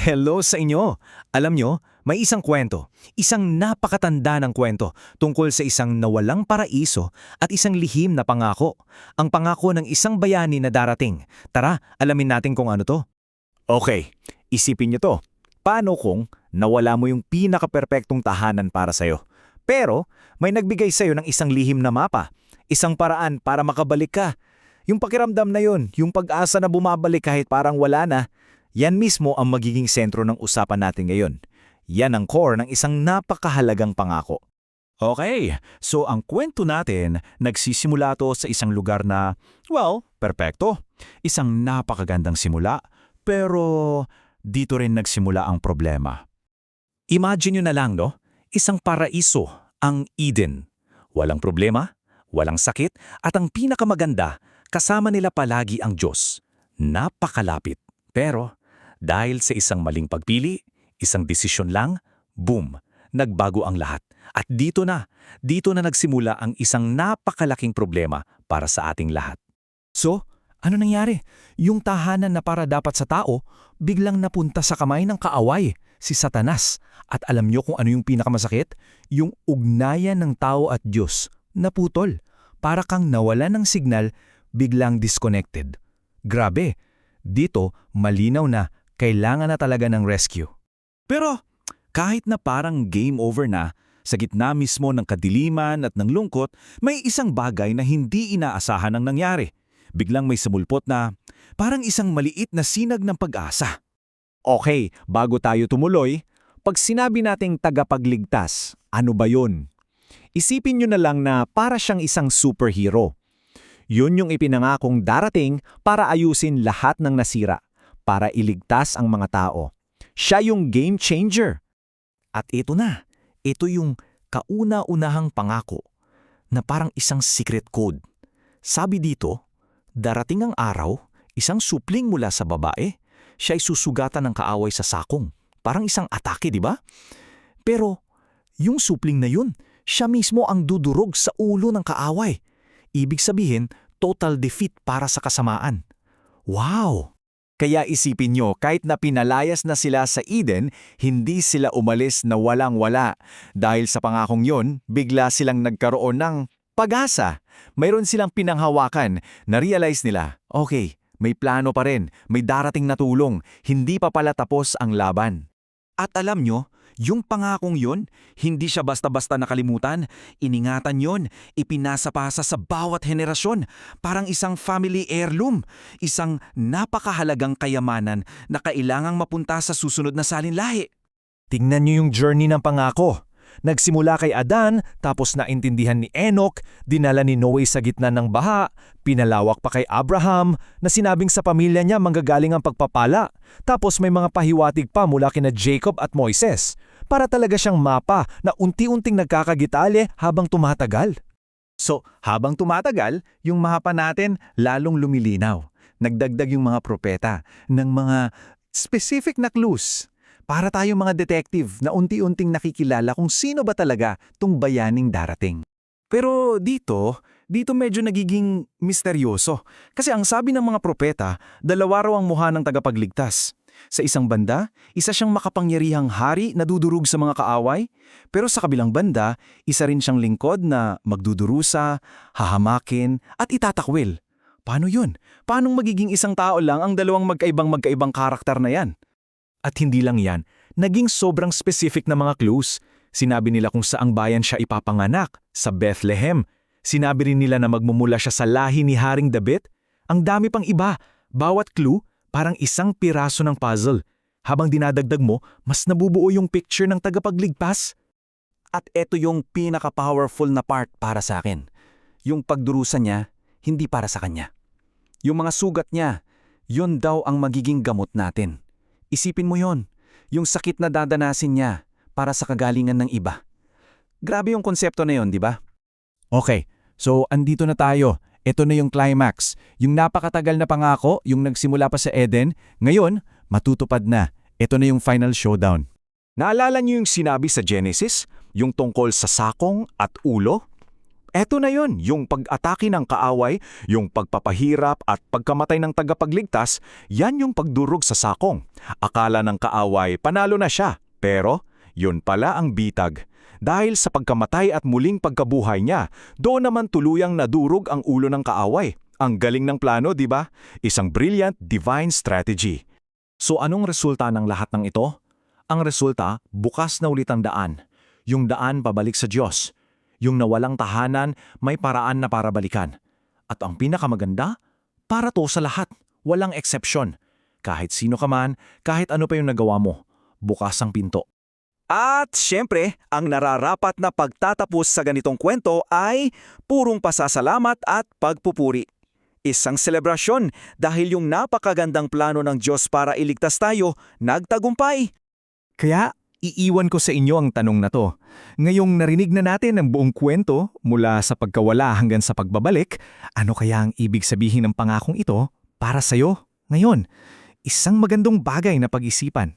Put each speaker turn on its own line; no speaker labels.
Hello sa inyo! Alam nyo, may isang kwento, isang napakatanda ng kwento tungkol sa isang nawalang paraiso at isang lihim na pangako. Ang pangako ng isang bayani na darating. Tara, alamin natin kung ano to. Okay, isipin nyo to. Paano kung nawala mo yung pinaka-perpektong tahanan para sa'yo? Pero may nagbigay sa'yo ng isang lihim na mapa, isang paraan para makabalik ka. Yung pakiramdam na yun, yung pag-asa na bumabalik kahit parang wala na, yan mismo ang magiging sentro ng usapan natin ngayon. Yan ang core ng isang napakahalagang pangako. Okay, so ang kwento natin, nagsisimula to sa isang lugar na, perpekto. Isang napakagandang simula, pero dito rin nagsimula ang problema. Imagine nyo na lang, no? Isang paraiso, ang Eden. Walang problema, walang sakit, at ang pinakamaganda, kasama nila palagi ang Diyos. Napakalapit. Pero dahil sa isang maling pagpili, isang desisyon lang, boom, nagbago ang lahat. At dito na nagsimula ang isang napakalaking problema para sa ating lahat. So, ano nangyari? Yung tahanan na para dapat sa tao, biglang napunta sa kamay ng kaaway, si Satanas. At alam nyo kung ano yung pinakamasakit? Yung ugnayan ng tao at Diyos, naputol. Para kang nawala ng signal, biglang disconnected. Grabe, dito malinaw na kailangan na talaga ng rescue. Pero kahit na parang game over na, sa gitna mismo ng kadiliman at ng lungkot, may isang bagay na hindi inaasahan ang nangyari. Biglang may sumulpot na parang isang maliit na sinag ng pag-asa. Okay, bago tayo tumuloy, pag sinabi nating tagapagligtas, ano ba yun? Isipin nyo na lang na para siyang isang superhero. Yun yung ipinangakong darating para ayusin lahat ng nasira, para iligtas ang mga tao. Siya yung game changer. At ito na, ito yung kauna-unahang pangako na parang isang secret code. Sabi dito, darating ang araw, isang supling mula sa babae, siya ay susugatan ng kaaway sa sakong. Parang isang atake, di ba? Pero yung supling na yun, siya mismo ang dudurog sa ulo ng kaaway. Ibig sabihin, total defeat para sa kasamaan. Wow! Kaya isipin nyo, kahit na pinalayas na sila sa Eden, hindi sila umalis na walang-wala. Dahil sa pangakong yon, bigla silang nagkaroon ng pag-asa. Mayroon silang pinanghawakan, na-realize nila, okay, may plano pa rin, may darating na tulong, hindi pa pala tapos ang laban. At alam nyo, yung pangakong yon, hindi siya basta-basta nakalimutan, iningatan yon, ipinasa-pasa sa bawat henerasyon, parang isang family heirloom, isang napakahalagang kayamanan na kailangang mapunta sa susunod na salinlahi. Tingnan nyo yung journey ng pangako. Nagsimula kay Adan, tapos naintindihan ni Enoch, dinala ni Noe sa gitna ng baha, pinalawak pa kay Abraham, na sinabing sa pamilya niya manggagaling ang pagpapala. Tapos may mga pahiwatig pa mula kina Jacob at Moises, para talaga siyang mapa na unti-unting nagkakagitali habang tumatagal. So, habang tumatagal, yung mapa natin lalong lumilinaw. Nagdagdag yung mga propeta ng mga specific na clues. Para tayong mga detective na unti-unting nakikilala kung sino ba talaga tung bayaning darating. Pero dito medyo nagiging misteryoso. Kasi ang sabi ng mga propeta, dalawa raw ang mukha ng tagapagligtas. Sa isang banda, isa siyang makapangyarihang hari na dudurog sa mga kaaway. Pero sa kabilang banda, isa rin siyang lingkod na magdudurusa, hahamakin at itatakwil. Paano yun? Paanong magiging isang tao lang ang dalawang magkaibang karakter na yan? At hindi lang yan, naging sobrang specific na mga clues. Sinabi nila kung saang bayan siya ipapanganak, sa Bethlehem. Sinabi rin nila na magmumula siya sa lahi ni Haring David. Ang dami pang iba, bawat clue parang isang piraso ng puzzle. Habang dinadagdag mo, mas nabubuo yung picture ng tagapagligtas. At eto yung pinaka-powerful na part para sa akin. Yung pagdurusa niya, hindi para sa kanya. Yung mga sugat niya, yun daw ang magiging gamot natin. Isipin mo yon, yung sakit na dadanasin niya para sa kagalingan ng iba. Grabe yung konsepto na yon, di ba? Okay, so andito na tayo. Ito na yung climax. Yung napakatagal na pangako, yung nagsimula pa sa Eden, ngayon, matutupad na. Ito na yung final showdown. Naalala niyo yung sinabi sa Genesis? Yung tungkol sa sakong at ulo?
Eto na yon, yung pag-atake ng kaaway, yung pagpapahirap at pagkamatay ng tagapagligtas, yan yung pagdurog sa sakong. Akala ng kaaway, panalo na siya. Pero, yun pala ang bitag. Dahil sa pagkamatay at muling pagkabuhay niya, doon naman tuluyang nadurog ang ulo ng kaaway. Ang galing ng plano, di ba? Isang brilliant divine strategy.
So anong resulta ng lahat ng ito? Ang resulta, bukas na ulit ang daan. Yung daan pabalik sa Diyos. Yung nawalang tahanan, may paraan na para balikan. At ang pinakamaganda, para to sa lahat. Walang eksepsyon. Kahit sino ka man, kahit ano pa yung nagawa mo, bukas ang pinto.
At siyempre, ang nararapat na pagtatapos sa ganitong kwento ay purong pasasalamat at pagpupuri. Isang selebrasyon dahil yung napakagandang plano ng Diyos para iligtas tayo nagtagumpay.
Kaya, iiwan ko sa inyo ang tanong na to. Ngayong narinig na natin ang buong kwento mula sa pagkawala hanggang sa pagbabalik, ano kaya ang ibig sabihin ng pangakong ito para sa'yo ngayon? Isang magandang bagay na pag-isipan.